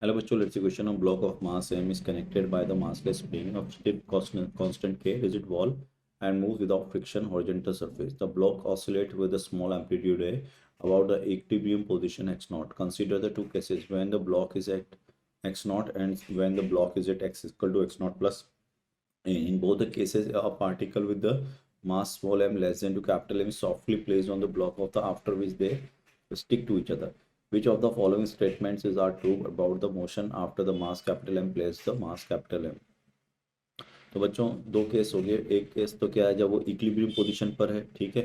Hello बच्चों, let's see question of block of mass m is connected by the massless spring of stiff constant k rigid wall and moves without friction horizontal surface. The block oscillates with a small amplitude a about the equilibrium position x naught. Consider the two cases when the block is at x naught and when the block is at x is equal to x naught plus a. In both the cases, a particle with the mass small m less than to capital M is softly placed on the block of the after which they stick to each other. Which of the following statements is are true about the motion after the mass capital M places the mass capital M? तो बच्चों दो case हो गए। एक case तो क्या है, जब वो इक्विलिब्रियम पोजीशन पर है, ठीक है,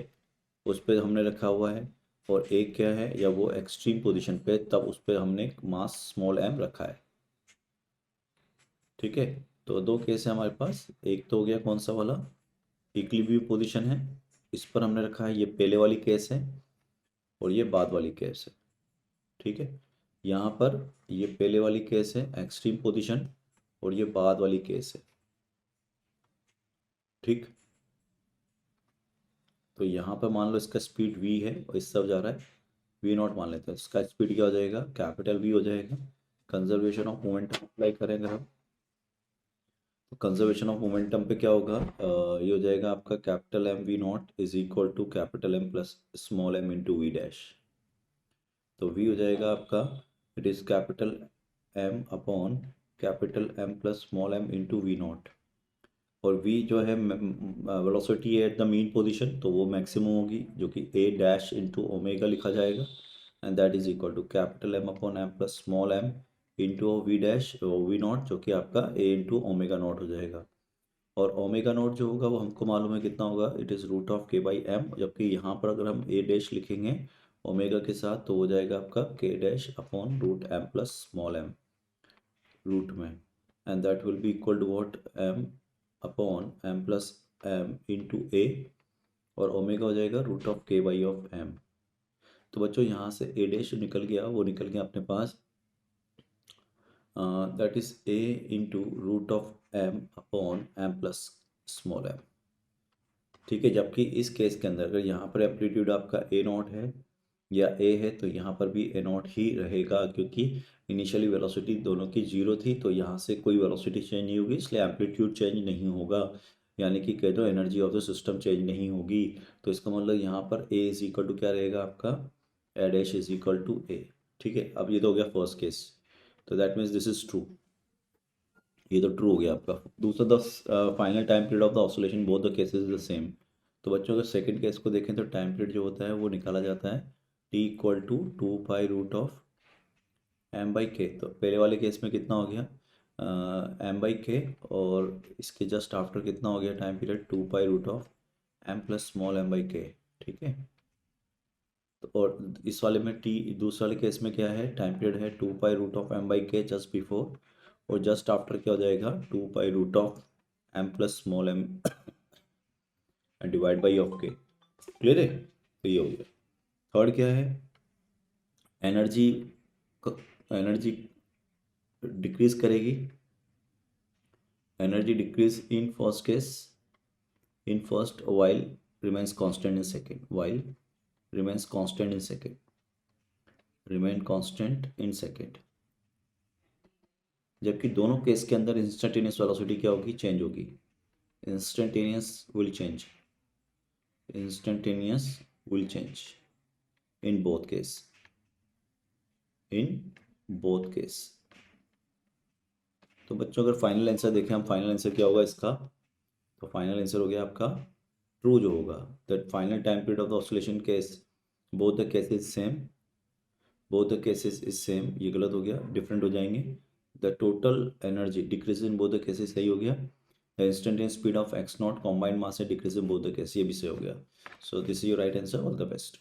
उस पर हमने रखा हुआ है। और एक क्या है, या वो एक्सट्रीम पोजीशन पे, तब उस पर हमने मास स्मॉल m रखा है। ठीक है, तो दो केस है हमारे पास। एक तो हो गया कौन सा वाला, इक्विलिब्रियम पोजीशन है, इस पर हमने रखा है, ये पहले वाली केस है, और ये बाद वाली केस है। ठीक है, यहाँ पर ये पहले वाली केस है एक्सट्रीम पोजीशन, और ये बाद वाली केस है। ठीक, तो यहाँ पर मान लो इसका स्पीड v है और इस तरफ जा रहा है v नॉट मान लेते हैं। इसका स्पीड क्या हो जाएगा, कैपिटल v हो जाएगा। कंजर्वेशन ऑफ मोमेंटम अप्लाई करेंगे हम, तो कंजर्वेशन ऑफ मोमेंटम पे क्या होगा, ये हो जाएगा आपका capital m v nought is equal to capital m plus small m into V dash. तो v हो जाएगा आपका, it is capital m upon capital m plus small m into V nought. और v जो है velocity at the mean position, तो वो maximum होगी, जो कि a डैश इंटू ओमेगा लिखा जाएगा, and that is equal to capital m upon m plus small m into V dash V nought, जो कि आपका a इंटू ओमेगा नॉट हो जाएगा। और ओमेगा नॉट जो होगा वो हमको मालूम है कितना होगा, it is root of K by M. जबकि यहाँ पर अगर हम a डैश लिखेंगे ओमेगा के साथ, तो हो जाएगा आपका K dash upon root m plus small m root में, and that will be equal to what, m upon m plus m into a, और ओमेगा हो जाएगा root of K by of m। तो बच्चों यहाँ से a डैश निकल गया, वो निकल गया अपने पास, that is a into root of m upon m plus small m। ठीक है, जबकि इस केस के अंदर अगर यहाँ पर एम्पलीट्यूड आपका a नॉट है या a है, तो यहाँ पर भी a नॉट ही रहेगा, क्योंकि इनिशियली वेलोसिटी दोनों की जीरो थी, तो यहाँ से कोई वेलोसिटी चेंज नहीं होगी, इसलिए एम्पलीट्यूड चेंज नहीं होगा, यानी कि कह दो energy of the system change नहीं होगी। तो इसका मतलब यहाँ पर a इज इक्वल टू क्या रहेगा आपका, a dash is equal to a। ठीक है, अब ये तो हो गया फर्स्ट केस, तो that means this is true, ये तो ट्रू हो गया आपका। दूसरा, the final time period of the oscillation both the cases is the same. तो बच्चों अगर सेकंड केस को देखें तो टाइम पीरियड जो होता है वो निकाला जाता है t equal to 2 pi root of m by K. तो पहले वाले केस में कितना हो गया, m बाई के, और इसके जस्ट आफ्टर कितना हो गया time period, 2 pi root of m plus small m by K. ठीक है, तो और इस वाले में दूसरे वाले केस में क्या है, टाइम पीरियड है 2 pi root of m by K just before, और जस्ट आफ्टर क्या हो जाएगा 2 pi root of m plus small m divide by of K. Clear है, तो ये हो गया। थर्ड क्या है, एनर्जी एनर्जी डिक्रीज करेगी, energy decrease in first case, in first while remains constant in second, while remains constant in second, remain constant in second. जबकि दोनों केस के अंदर इंस्टेंटेनियस वेलोसिटी क्या होगी, चेंज होगी, instantaneous will change, instantaneous will change in both case, in both case. तो बच्चों अगर फाइनल आंसर देखें हम, फाइनल आंसर क्या होगा इसका, तो फाइनल आंसर हो गया आपका ट्रू जो होगा, that final time period of the oscillation case both the cases same, both the cases is same, ये गलत हो गया, डिफरेंट हो जाएंगे। The total energy decrease in both the cases सही हो गया, the instantaneous speed of x not combined mass decrease in both the case, ये भी सही हो गया। So this is your right answer, all the best.